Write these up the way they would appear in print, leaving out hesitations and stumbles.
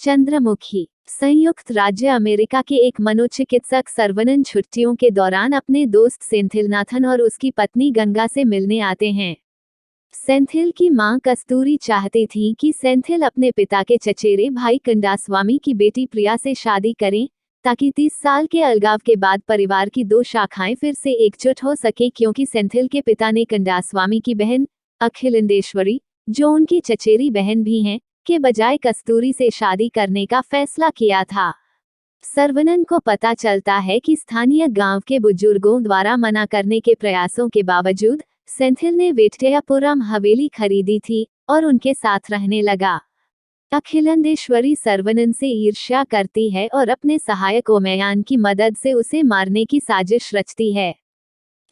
चंद्रमुखी। संयुक्त राज्य अमेरिका के एक मनोचिकित्सक सर्वनन छुट्टियों के दौरान अपने दोस्त सेंथिलनाथन और उसकी पत्नी गंगा से मिलने आते हैं। सेंथिल की मां कस्तूरी चाहती थी कि सेंथिल अपने पिता के चचेरे भाई कंडास्वामी की बेटी प्रिया से शादी करें, ताकि 30 साल के अलगाव के बाद परिवार की दो शाखाएं फिर से एकजुट हो सके, क्योंकि सेंथिल के पिता ने कंडास्वामी की बहन अखिलेंदेश्वरी, जो उनकी चचेरी बहन भी हैं, के बजाय कस्तूरी से शादी करने का फैसला किया था। सर्वनन को पता चलता है कि स्थानीय गांव के बुजुर्गों द्वारा मना करने के प्रयासों के बावजूद सेंथिल ने वेट्टयापुरम हवेली खरीदी थी और उनके साथ रहने लगा। अखिलेंदेश्वरी सर्वनन से ईर्ष्या करती है और अपने सहायक ओमैयान की मदद से उसे मारने की साजिश रचती है।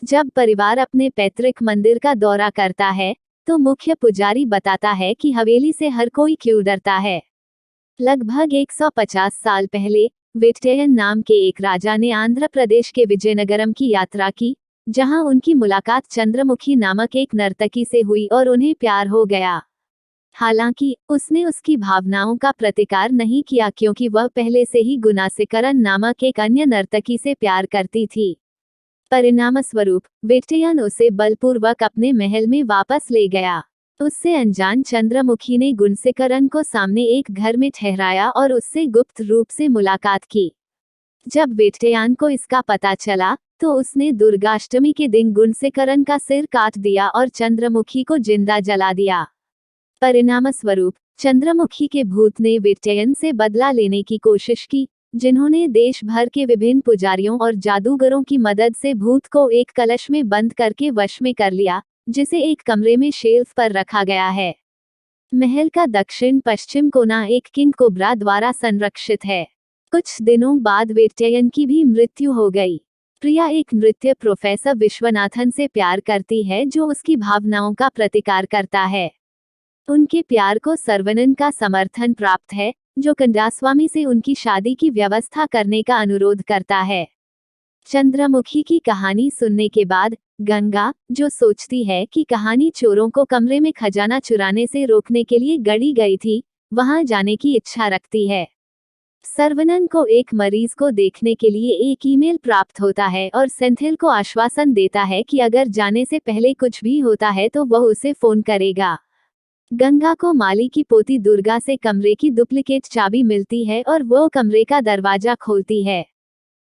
जब परिवार अपने पैतृक मंदिर का दौरा करता है तो मुख्य पुजारी बताता है कि हवेली से हर कोई क्यों डरता है। लगभग 150 साल पहले वेट्टयन नाम के एक राजा ने आंध्र प्रदेश के विजयनगरम की यात्रा की, जहां उनकी मुलाकात चंद्रमुखी नामक एक नर्तकी से हुई और उन्हें प्यार हो गया। हालांकि उसने उसकी भावनाओं का प्रतिकार नहीं किया, क्योंकि वह पहले से ही गुनासेकरन नामक एक अन्य नर्तकी से प्यार करती थी। परिणामस्वरूप वेट्टयन उसे बलपूर्वक अपने महल में वापस ले गया। उससे अनजान चंद्रमुखी ने गुणसेकरन को सामने एक घर में ठहराया और उससे गुप्त रूप से मुलाकात की। जब वेट्टयन को इसका पता चला तो उसने दुर्गाष्टमी के दिन गुणसेकरन का सिर काट दिया और चंद्रमुखी को जिंदा जला दिया। परिणामस्वरूप चंद्रमुखी के भूत ने वेट्टयन से बदला लेने की कोशिश की, जिन्होंने देश भर के विभिन्न पुजारियों और जादूगरों की मदद से भूत को एक कलश में बंद करके वश में कर लिया, जिसे एक कमरे में शेल्फ पर रखा गया है। महल का दक्षिण पश्चिम कोना एक किंग कोबरा द्वारा संरक्षित है। कुछ दिनों बाद वेट्टयन की भी मृत्यु हो गई। प्रिया एक नृत्य प्रोफेसर विश्वनाथन से प्यार करती है, जो उसकी भावनाओं का प्रतिकार करता है। उनके प्यार को सर्वनन का समर्थन प्राप्त है, जो कंडास्वामी से उनकी शादी की व्यवस्था करने का अनुरोध करता है। चंद्रमुखी की कहानी सुनने के बाद गंगा, जो सोचती है कि कहानी चोरों को कमरे में खजाना चुराने से रोकने के लिए गढ़ी गई थी, वहां जाने की इच्छा रखती है। सर्वनन को एक मरीज को देखने के लिए एक ईमेल प्राप्त होता है और सेंथिल को आश्वासन देता है कि अगर जाने से पहले कुछ भी होता है तो वह उसे फोन करेगा। गंगा को माली की पोती दुर्गा से कमरे की डुप्लीकेट चाबी मिलती है और वो कमरे का दरवाजा खोलती है।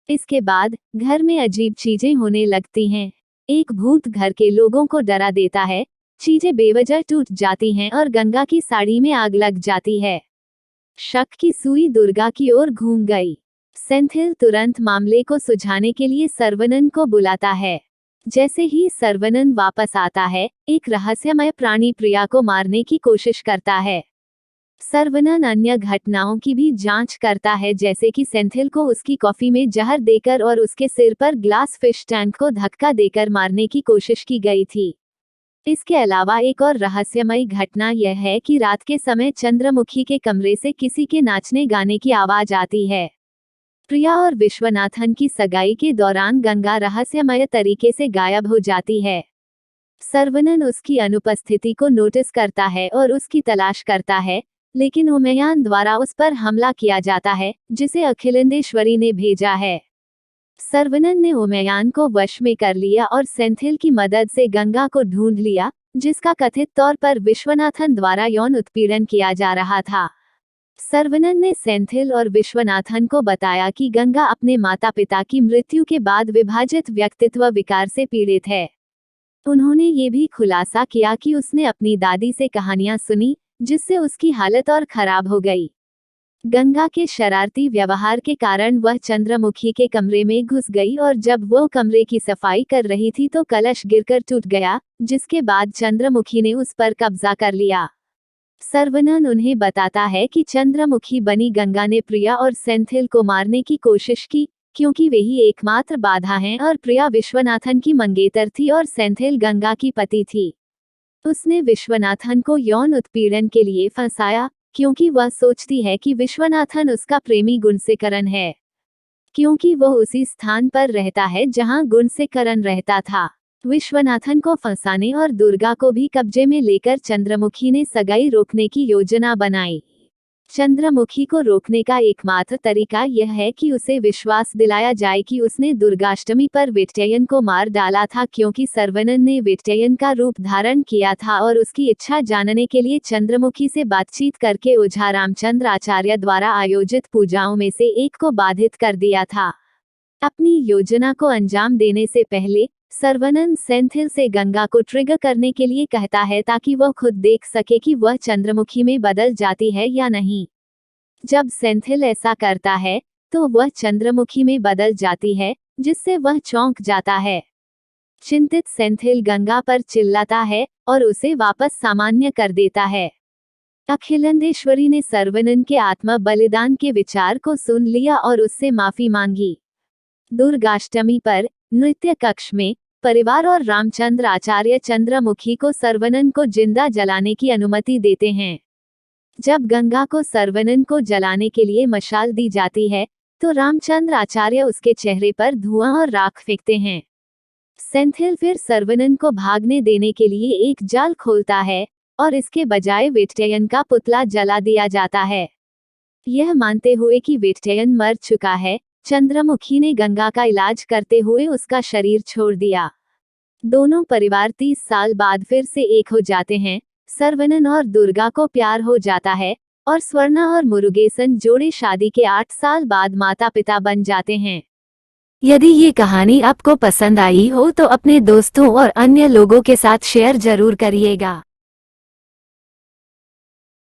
इसके बाद घर में अजीब चीजें होने लगती हैं। एक भूत घर के लोगों को डरा देता है, चीजें बेवजह टूट जाती हैं और गंगा की साड़ी में आग लग जाती है। शक की सुई दुर्गा की ओर घूम गई। सेंथिल तुरंत मामले को सुलझाने के लिए सर्वनन को बुलाता है। जैसे ही सर्वनन वापस आता है, एक रहस्यमय प्राणी प्रिया को मारने की कोशिश करता है। सर्वनन अन्य घटनाओं की भी जांच करता है, जैसे कि सेंथिल को उसकी कॉफी में जहर देकर और उसके सिर पर ग्लास फिश टैंक को धक्का देकर मारने की कोशिश की गई थी। इसके अलावा एक और रहस्यमय घटना यह है कि रात के समय चंद्रमुखी के कमरे से किसी के नाचने गाने की आवाज आती है। प्रिया और विश्वनाथन की सगाई के दौरान गंगा रहस्यमय तरीके से गायब हो जाती है। सर्वनन उसकी अनुपस्थिति को नोटिस करता है और उसकी तलाश करता है, लेकिन ओमैयान द्वारा उस पर हमला किया जाता है, जिसे अखिलेंदेश्वरी ने भेजा है। सर्वनन ने ओमैयान को वश में कर लिया और सेंथिल की मदद से गंगा को ढूंढ लिया, जिसका कथित तौर पर विश्वनाथन द्वारा यौन उत्पीड़न किया जा रहा था। सर्वनन ने सेंथिल और विश्वनाथन को बताया कि गंगा अपने माता पिता की मृत्यु के बाद विभाजित व्यक्तित्व विकार से पीड़ित है। उन्होंने ये भी खुलासा किया कि उसने अपनी दादी से कहानियां सुनी, जिससे उसकी हालत और खराब हो गई। गंगा के शरारती व्यवहार के कारण वह चंद्रमुखी के कमरे में घुस गई और जब वो कमरे की सफाई कर रही थी तो कलश गिरकर टूट गया, जिसके बाद चंद्रमुखी ने उस पर कब्जा कर लिया। सर्वनन उन्हें बताता है कि चंद्रमुखी बनी गंगा ने प्रिया और सेंथिल को मारने की कोशिश की, क्योंकि वे ही एकमात्र बाधा हैं और प्रिया विश्वनाथन की मंगेतर थी और सेंथिल गंगा की पति थी। उसने विश्वनाथन को यौन उत्पीड़न के लिए फंसाया, क्योंकि वह सोचती है कि विश्वनाथन उसका प्रेमी गुणसेकरन है, क्योंकि वह उसी स्थान पर रहता है जहां गुणसेकरन रहता था। विश्वनाथन को फंसाने और दुर्गा को भी कब्जे में लेकर चंद्रमुखी ने सगाई रोकने की योजना बनाई। चंद्रमुखी को रोकने का एकमात्र तरीका यह है कि उसे विश्वास दिलाया जाए कि उसने दुर्गाष्टमी पर विट्ययन को मार डाला था, क्योंकि सर्वनन ने विट्ययन का रूप धारण किया था और उसकी इच्छा जानने के लिए चंद्रमुखी से बातचीत करके ओझा रामचंद्र आचार्य द्वारा आयोजित पूजाओं में से एक को बाधित कर दिया था। अपनी योजना को अंजाम देने से पहले सर्वनन सेंथिल से गंगा को ट्रिगर करने के लिए कहता है ताकि वह खुद देख सके कि वह चंद्रमुखी में बदल जाती है या नहीं। जब सेंथिल ऐसा करता है तो वह चंद्रमुखी में बदल जाती है, जिससे वह चौंक जाता है। चिंतित सेंथिल गंगा पर चिल्लाता है और उसे वापस सामान्य कर देता है। अखिलंदेश्वरी ने सर्वनन के आत्म बलिदान के विचार को सुन लिया और उससे माफी मांगी। दुर्गाष्टमी पर नृत्य कक्ष में परिवार और रामचंद्र आचार्य चंद्रमुखी को सर्वनन को जिंदा जलाने की अनुमति देते हैं। जब गंगा को सर्वनन को जलाने के लिए मशाल दी जाती है तो रामचंद्र आचार्य उसके चेहरे पर धुआं और राख फेंकते हैं। सेंथिल फिर सर्वनन को भागने देने के लिए एक जाल खोलता है और इसके बजाय विट्ययन का पुतला जला दिया जाता है। यह मानते हुए कि विट्ययन मर चुका है, चंद्रमुखी ने गंगा का इलाज करते हुए उसका शरीर छोड़ दिया। दोनों परिवार 30 साल बाद फिर से एक हो जाते हैं। सर्वनन और दुर्गा को प्यार हो जाता है और स्वर्णा और मुरुगेसन जोड़े शादी के 8 साल बाद माता पिता बन जाते हैं। यदि ये कहानी आपको पसंद आई हो तो अपने दोस्तों और अन्य लोगों के साथ शेयर जरूर करिएगा।